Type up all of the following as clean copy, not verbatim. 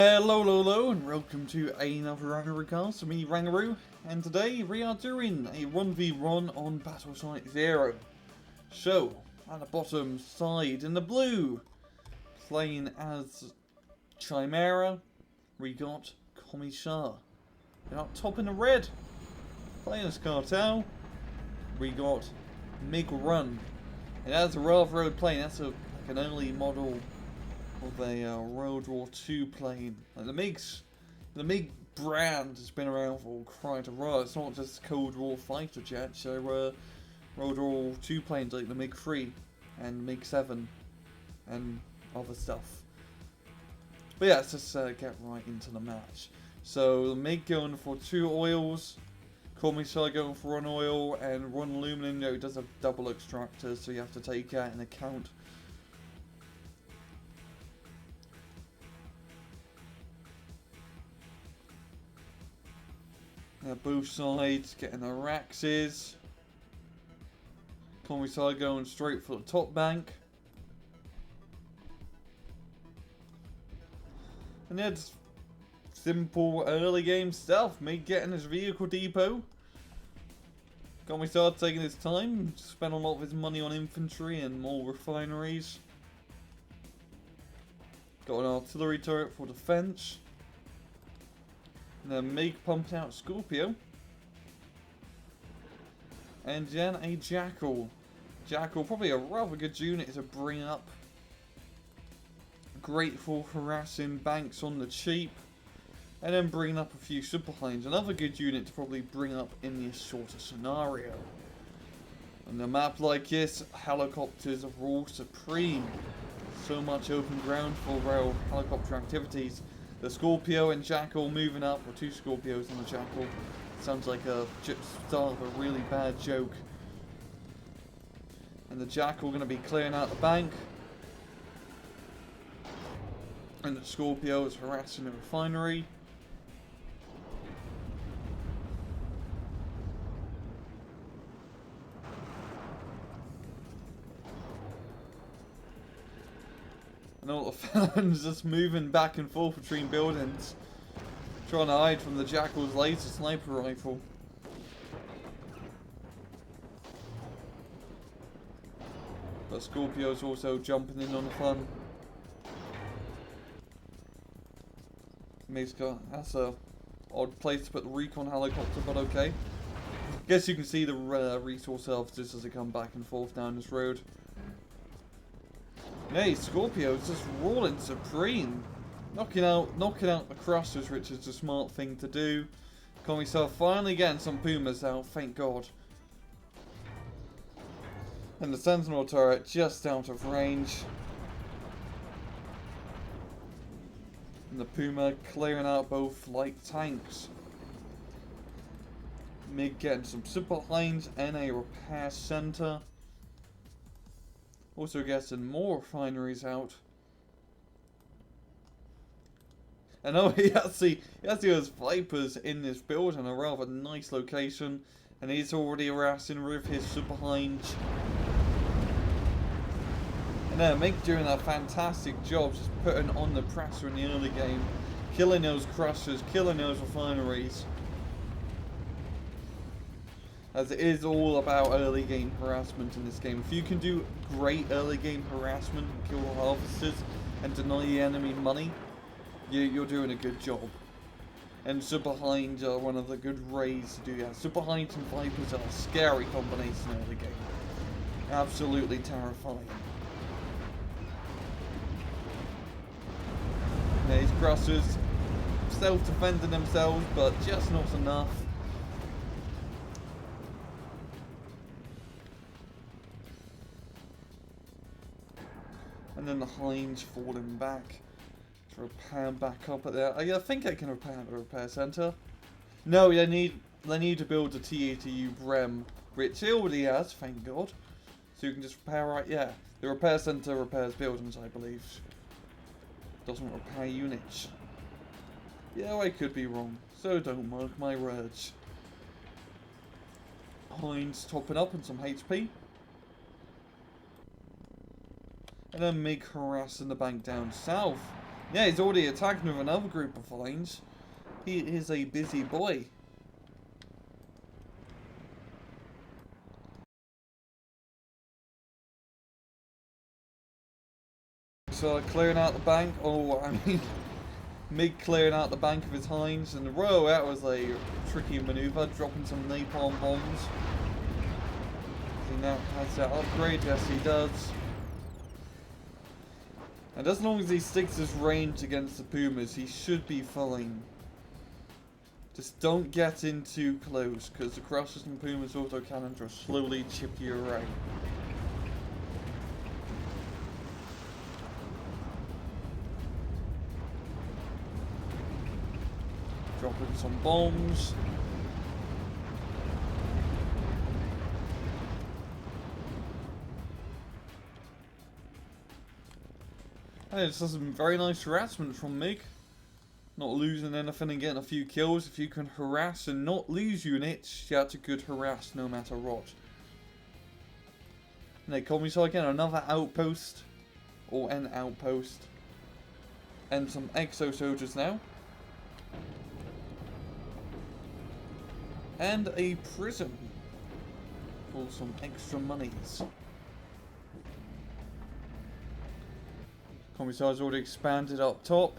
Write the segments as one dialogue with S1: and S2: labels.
S1: Hello, and welcome to another RANGROO cast. Me, RANGROO, and today we are doing a 1v1 on Battle Site 0. So, at the bottom side in the blue, playing as Chimera, we got Commissar. And up top in the red, playing as Cartel, we got MiG Run. And that's a rather road plane, that's like an early model of a World War II plane. Like the MiG brand has been around for quite a while. It's not just Cold War fighter jets. There were World War II planes like the MiG-3 and MiG-7 and other stuff. But yeah, let's just get right into the match. So the MiG going for 2 oils, Commissar going for 1 oil, and 1 aluminum. It does have double extractors, so you have to take that into account. Both sides getting their axes. Commissar going straight for the top bank. And it's simple early game stuff. MiG getting his vehicle depot. Commissar taking his time. Spent a lot of his money on infantry and more refineries. Got an artillery turret for defense. And then MiG pumping out Scorpio. And then a Jackal. Jackal, probably a rather good unit to bring up. Great for harassing banks on the cheap. And then bringing up a few superplanes. Another good unit to probably bring up in this sort of scenario. On a map like this, helicopters rule supreme. So much open ground for rail helicopter activities. The Scorpio and Jackal moving up, or 2 Scorpios and the Jackal. Sounds like a start of a really bad joke. And the Jackal going to be clearing out the bank. And the Scorpio is harassing the refinery. And all the fans just moving back and forth between buildings, trying to hide from the Jackal's laser sniper rifle. But Scorpio's also jumping in on the fun. That's a odd place to put the recon helicopter, but okay. Guess you can see the resource services as they come back and forth down this road. Hey, Scorpio's just rolling supreme. Knocking out the crushers, which is a smart thing to do. Commissar finally getting some Pumas out, thank God. And the Sentinel turret just out of range. And the Puma clearing out both light tanks. MiG getting some superplanes and a repair center. Also getting more refineries out. And oh, he actually has Vipers in this building, a rather nice location. And he's already harassing with his Superhinge. And MiG doing a fantastic job just putting on the pressure in the early game. Killing those crushers, killing those refineries. As it is all about early game harassment in this game. If you can do great early game harassment and kill the harvesters and deny the enemy money, you're doing a good job. And Superhinds are one of the good ways to do that. Superhinds and Vipers are a scary combination early game. Absolutely terrifying. These crushers self-defending themselves, but just not enough. And then the Hinds falling back to repair back up at there. I think I can repair the repair center. No, they need to build a T-82 Brem, which he already has, thank God. So you can just repair right, yeah. The repair center repairs buildings, I believe. Doesn't repair units. Yeah, I could be wrong, so don't mark my words. Hinds topping up on some HP. And then MiG harassing the bank down south. Yeah, he's already attacking with another group of lines. He is a busy boy. So clearing out the bank. Oh, I mean, Mig clearing out the bank of his hinds. And whoa, that was a tricky maneuver, dropping some napalm bombs. He now has that upgrade. Yes, he does. And as long as he sticks his range against the Pumas, he should be fine. Just don't get in too close, because the cross-system Pumas autocannons will slowly chip you away. Dropping some bombs. And it's some very nice harassment from Mig. Not losing anything and getting a few kills. If you can harass and not lose units, that's a good harass no matter what. And they call me so again, another outpost. Or an outpost. And some exo soldiers now. And a prison. For some extra monies. Commissar's already expanded up top.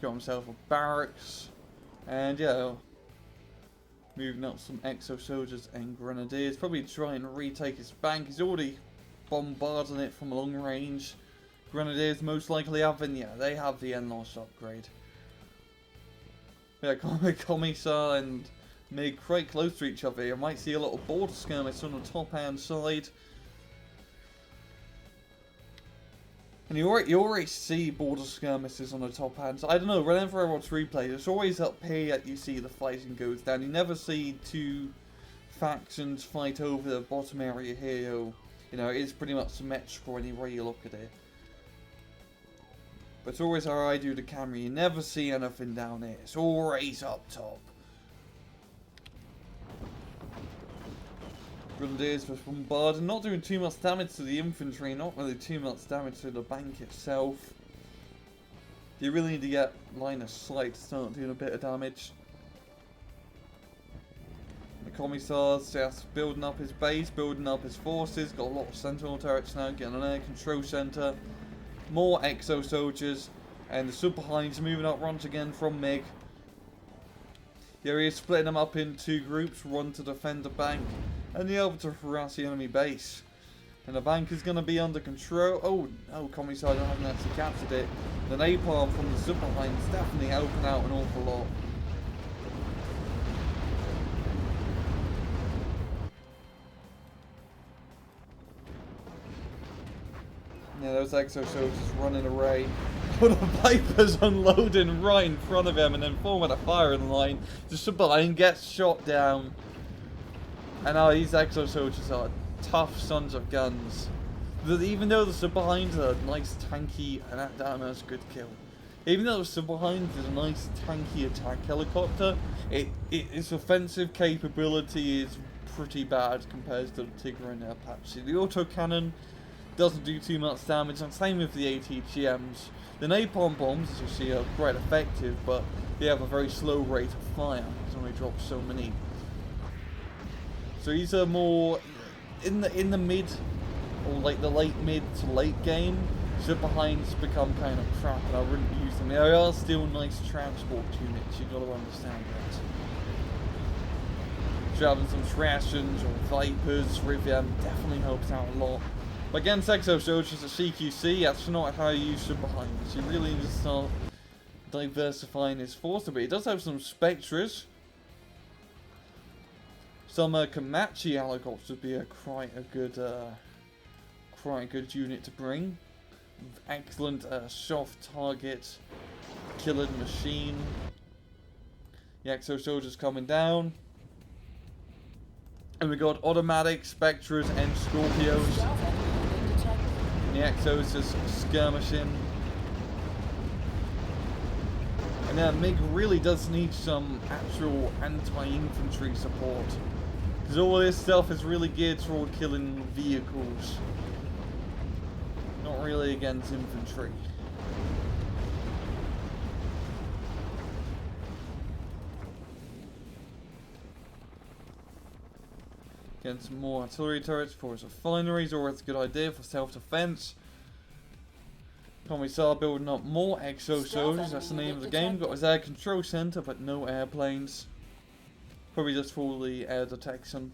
S1: Got himself a barracks. And yeah, moving up some exo soldiers and grenadiers. Probably try and retake his bank. He's already bombarding it from long range. Grenadiers most likely have, and yeah, they have the N-Loss upgrade. Yeah, Commissar and Mig quite close to each other. You might see a little border skirmish on the top hand side. And you already see border skirmishes on the top hand. So I don't know, whenever I watch replays, it's always up here that you see the fighting goes down. You never see two factions fight over the bottom area here. You know, it's pretty much symmetrical any way you look at it. But it's always how I do the camera. You never see anything down here. It's always up top. Grenadiers was bombarded, not doing too much damage to the infantry, not really too much damage to the bank itself. You really need to get line of sight to start doing a bit of damage. The Commissar's just building up his base, building up his forces, got a lot of sentinel turrets now, getting an air control centre, more exo soldiers, and the super hinds moving up once again from Mig. Here he is splitting them up in two groups, one to defend the bank, and the other to harass the enemy base. And the bank is going to be under control. Oh, no, Commissar hasn't actually captured it. The napalm from the super hinds definitely helping out an awful lot. Yeah, those exo soldiers running away. But the Viper's unloading right in front of him and then forming a firing line. The super line gets shot down. And now these exo soldiers are tough sons of guns. Even though the super hinds are nice tanky, and that was a good kill. Even though the super hinds is a nice tanky attack helicopter, its offensive capability is pretty bad compared to the Tigger and the Apache. The autocannon doesn't do too much damage, and same with the ATGMs. The napalm bombs, as you see, are quite effective, but they have a very slow rate of fire. It's only dropped so many. So these are more in the mid, or like the late mid to late game. Super hinds become kind of crap, and I wouldn't use them. They are still nice transport units. You got to understand that. So having some Thrashens or Vipers with them definitely helps out a lot. But against exo soldiers at CQC, that's not how you use super hinds. You really need to start diversifying his force a bit. He does have some Spectres. Some Komachi helicopters would be quite a good unit to bring. Excellent soft target, killing machine. The exo soldiers coming down, and we got automatic Spectres and Scorpios. And the exos just skirmishing. And then Mig really does need some actual anti-infantry support. Because all this stuff is really geared toward killing vehicles. Not really against infantry. Getting some more artillery turrets for his refineries, always a good idea for self-defense. Commissar building up more exo soldiers, that's the name of the game. Got his air control center, but no airplanes. Probably just for the air detection.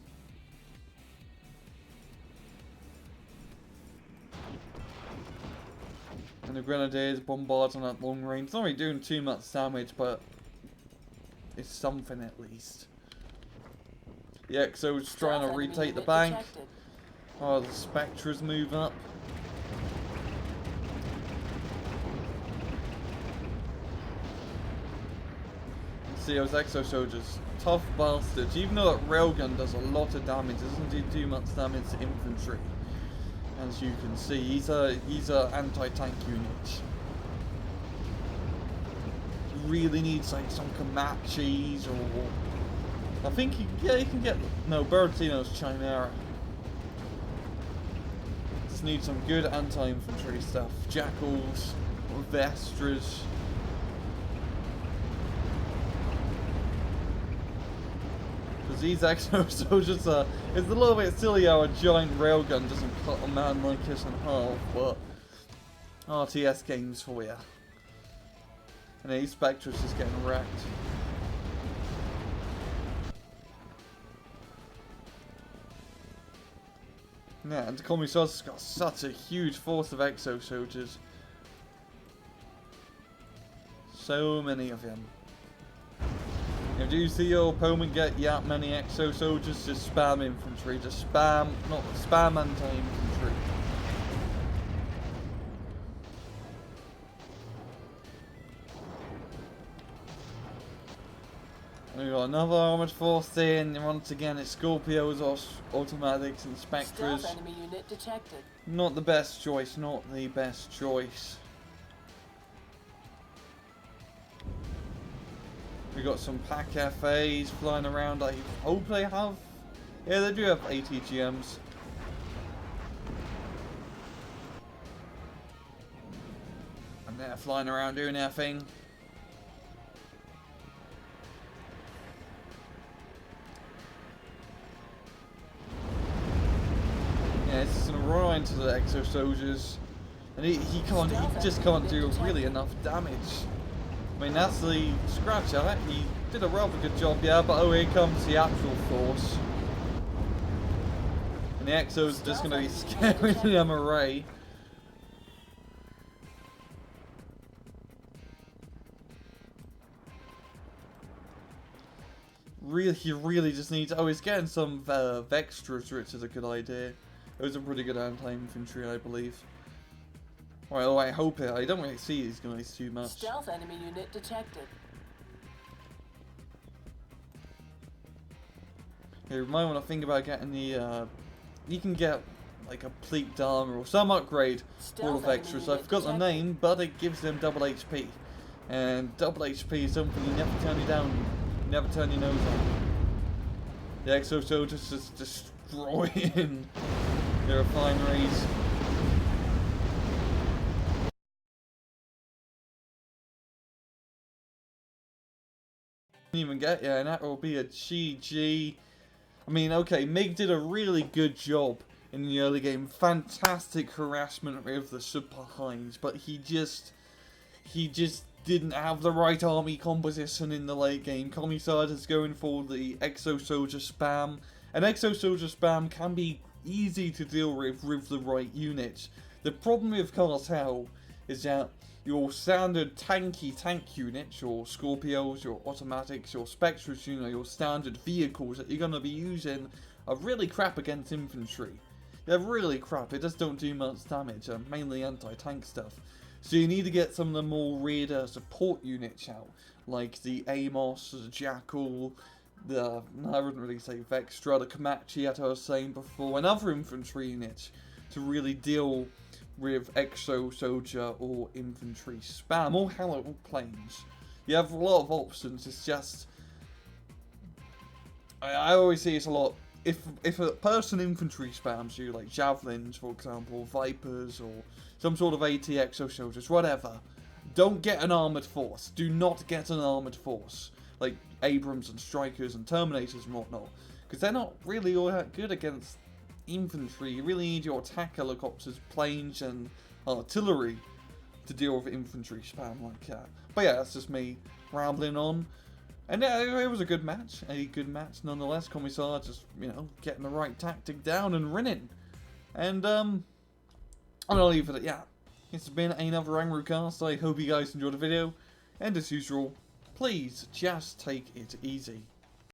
S1: And the Grenadiers bombarding at long range. It's not really doing too much damage, but it's something at least. The Exo's trying to retake the bank. Oh, the Spectres move up. See those Exo soldiers, tough bastards. Even though that railgun does a lot of damage, it doesn't do too much damage to infantry. As you can see, he's a anti-tank unit. He really needs like some Comanches or I think he can get no Bertino's Chimera. Just need some good anti-infantry stuff. Jackals or Vestras. Because these Exo soldiers are, it's a little bit silly how a giant railgun doesn't cut a man like us in half, but RTS games for you. And these Spectres just getting wrecked. Yeah, and the Commissar's got such a huge force of Exo soldiers. So many of them. If you see your opponent get that many Exo soldiers, just spam infantry. Just spam, not spam anti-infantry. We got another armored force in, and once again it's Scorpios, automatics, and Spectres.
S2: Stealth enemy unit detected.
S1: Not the best choice, not the best choice. We got some pack FAs flying around. I hope they have. Yeah, they do have ATGMs. And they're flying around doing their thing. Yeah, it's just gonna run into the Exo soldiers, and he just can't do really enough damage. I mean, that's the Scratcher. He did a rather good job, yeah, but oh, here comes the actual force. And the Exo's just gonna be scaring them away. He really just needs. Oh, he's getting some Vextras, which is a good idea. Those are pretty good anti-infantry, I believe. Well, I hope it. I don't really see these guys too much.
S2: Stealth enemy unit detected.
S1: You might want to think about getting the. You can get like a pleat armor or some upgrade all of extras. I forgot the name, but it gives them double HP, and double HP is something you never turn you down, never turn your nose on. The Exo soldiers just destroying their refineries. Even get and that will be a GG. I mean, okay, Mig did a really good job in the early game. Fantastic harassment with the super highs, but he just didn't have the right army composition in the late game. Commissar is going for the Exo Soldier spam, and Exo Soldier spam can be easy to deal with the right units. The problem with Cartel is that your standard tank units, your Scorpios, your automatics, your Spectres, you know, your standard vehicles that you're going to be using are really crap against infantry. They're really crap, it just don't do much damage, mainly anti-tank stuff. So you need to get some of the more weirder support units out, like the Amos, the Jackal, I wouldn't really say Vextra, the Comanche that I was saying before, and other infantry units to really deal with Exo Soldier or infantry spam, or Hello planes. You have a lot of options, it's just... I always see it's a lot... If a person infantry spams you, like Javelins for example, Vipers, or some sort of AT Exo Soldiers, whatever, don't get an armoured force. Do not get an armoured force. Like Abrams and Strikers and Terminators and whatnot. because they're not really all that good against infantry. You really need your attack helicopters, planes, and artillery to deal with infantry spam like that. But yeah, that's just me rambling on. And yeah, it was a good match nonetheless. Commissar just, you know, getting the right tactic down and winning. And I'll leave it at yeah. This has been another RANGROO cast. I hope you guys enjoyed the video. And as usual, please just take it easy.